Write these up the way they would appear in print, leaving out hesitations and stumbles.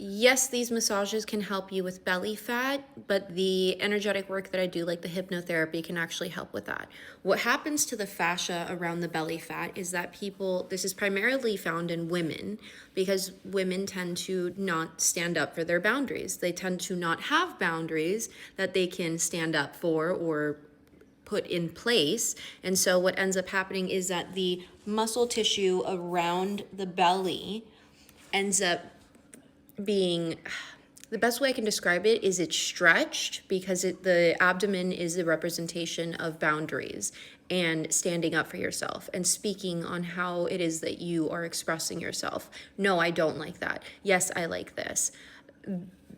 Yes, these massages can help you with belly fat, but the energetic work that I do, like the hypnotherapy, can actually help with that. What happens to the fascia around the belly fat is that this is primarily found in women because women tend to not stand up for their boundaries. They tend to not have boundaries that they can stand up for or put in place. And so what ends up happening is that the muscle tissue around the belly ends up being, the best way I can describe it is it's stretched because the abdomen is the representation of boundaries and standing up for yourself and speaking on how it is that you are expressing yourself. No, I don't like that. Yes, I like this.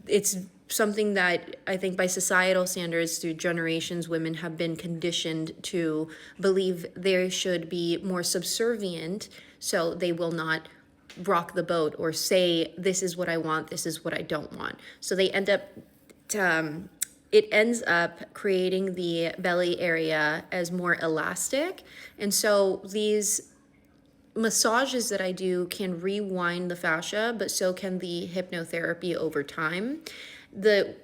It's something that I think by societal standards through generations, women have been conditioned to believe they should be more subservient, so they will not rock the boat or say, this is what I want, this is what I don't want. So they end up, it ends up creating the belly area as more elastic. And so these massages that I do can rewind the fascia, but so can the hypnotherapy over time.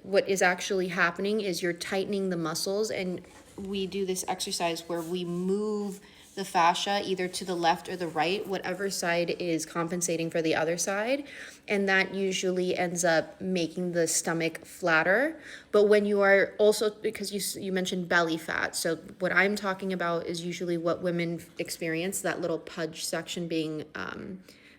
What is actually happening is you're tightening the muscles, and we do this exercise where we move the fascia either to the left or the right, whatever side is compensating for the other side, and that usually ends up making the stomach flatter. But when you are also, because you mentioned belly fat, so what I'm talking about is usually what women experience, that little pudge section being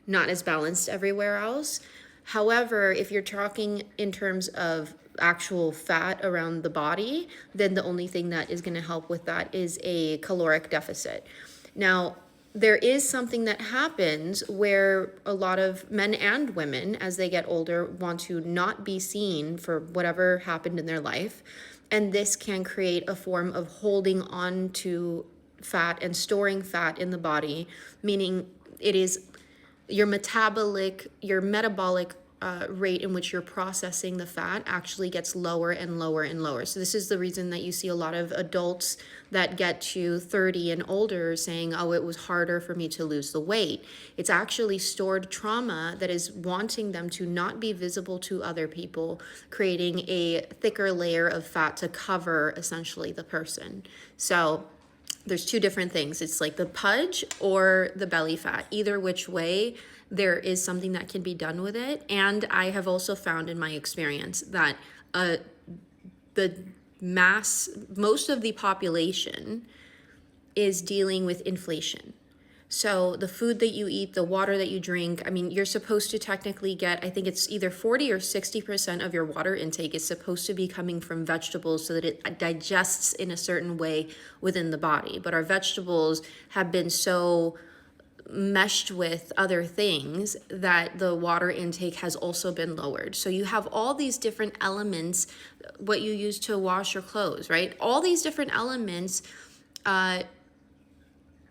not as balanced everywhere else. However, if you're talking in terms of actual fat around the body, then the only thing that is going to help with that is a caloric deficit. Now, there is something that happens where a lot of men and women, as they get older, want to not be seen for whatever happened in their life. And this can create a form of holding on to fat and storing fat in the body, meaning it is your metabolic rate in which you're processing the fat actually gets lower and lower and lower. So this is the reason that you see a lot of adults that get to 30 and older saying, oh, it was harder for me to lose the weight. It's actually stored trauma that is wanting them to not be visible to other people, creating a thicker layer of fat to cover essentially the person. So there's two different things. It's like the pudge or the belly fat. Either which way, there is something that can be done with it. And I have also found in my experience that most of the population is dealing with inflation. So the food that you eat, the water that you drink, I mean, you're supposed to technically get, I think it's either 40 or 60% of your water intake is supposed to be coming from vegetables so that it digests in a certain way within the body. But our vegetables have been so meshed with other things that the water intake has also been lowered. So you have all these different elements, what you use to wash your clothes, right? All these different elements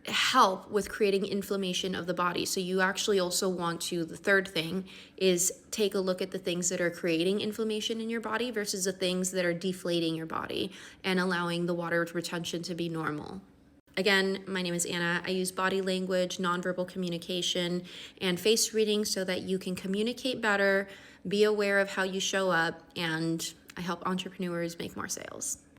help with creating inflammation of the body. So you actually also want to, the third thing is take a look at the things that are creating inflammation in your body versus the things that are deflating your body and allowing the water retention to be normal. Again, my name is Anna. I use body language, nonverbal communication, and face reading so that you can communicate better, be aware of how you show up, and I help entrepreneurs make more sales.